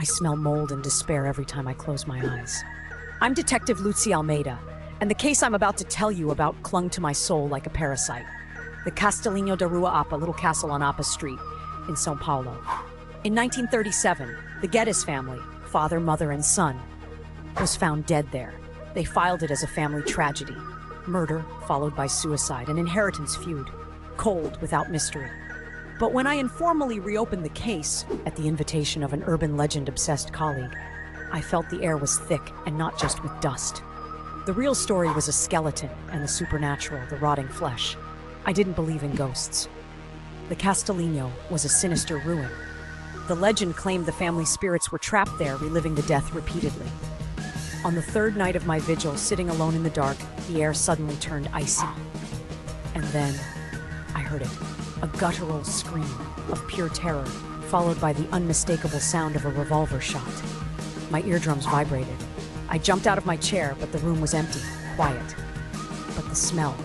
I smell mold and despair every time I close my eyes. I'm Detective Lucy Almeida, and the case I'm about to tell you about clung to my soul like a parasite. The Castellinho da Rua Apa, little castle on Apa Street in São Paulo. In 1937, the Guedes family, father, mother, and son, was found dead there. They filed it as a family tragedy. Murder followed by suicide, an inheritance feud. Cold, without mystery. But when I informally reopened the case, at the invitation of an urban legend-obsessed colleague, I felt the air was thick and not just with dust. The real story was a skeleton and the supernatural, the rotting flesh. I didn't believe in ghosts. The Castellinho was a sinister ruin. The legend claimed the family spirits were trapped there, reliving the death repeatedly. On the third night of my vigil, sitting alone in the dark, the air suddenly turned icy. And then, I heard it. A guttural scream of pure terror, followed by the unmistakable sound of a revolver shot. My eardrums vibrated. I jumped out of my chair, but the room was empty, quiet. But the smell.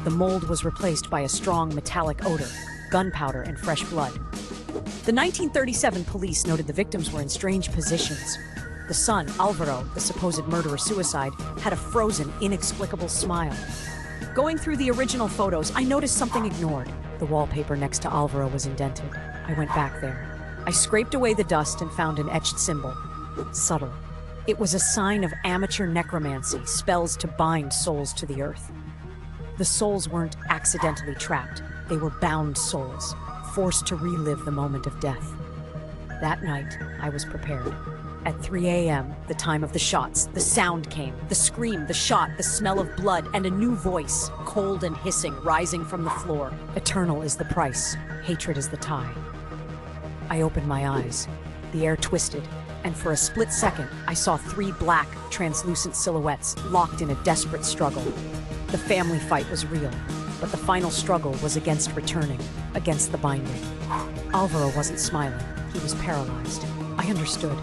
The mold was replaced by a strong metallic odor, gunpowder and fresh blood. The 1937 police noted the victims were in strange positions. The son, Alvaro, the supposed murderer-suicide, had a frozen, inexplicable smile. Going through the original photos, I noticed something ignored. The wallpaper next to Alvaro was indented. I went back there. I scraped away the dust and found an etched symbol. Subtle. It was a sign of amateur necromancy, spells to bind souls to the earth. The souls weren't accidentally trapped. They were bound souls, forced to relive the moment of death. That night, I was prepared. At 3 a.m., the time of the shots, the sound came, the scream, the shot, the smell of blood, and a new voice, cold and hissing, rising from the floor. Eternal is the price, hatred is the tie. I opened my eyes. The air twisted, and for a split second, I saw 3 black, translucent silhouettes locked in a desperate struggle. The family fight was real, but the final struggle was against returning, against the binding. Alvaro wasn't smiling. He was paralyzed. I understood.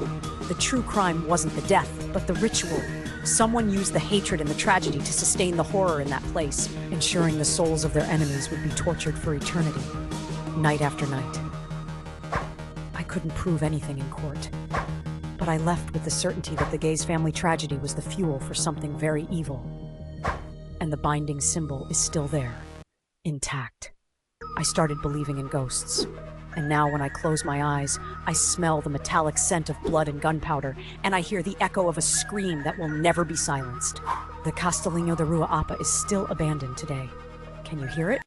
The true crime wasn't the death, but the ritual. Someone used the hatred and the tragedy to sustain the horror in that place, ensuring the souls of their enemies would be tortured for eternity, night after night. I couldn't prove anything in court, but I left with the certainty that the Guedes family tragedy was the fuel for something very evil. And the binding symbol is still there, intact. I started believing in ghosts. And now when I close my eyes, I smell the metallic scent of blood and gunpowder, and I hear the echo of a scream that will never be silenced. The Castellinho da Rua Apa is still abandoned today. Can you hear it?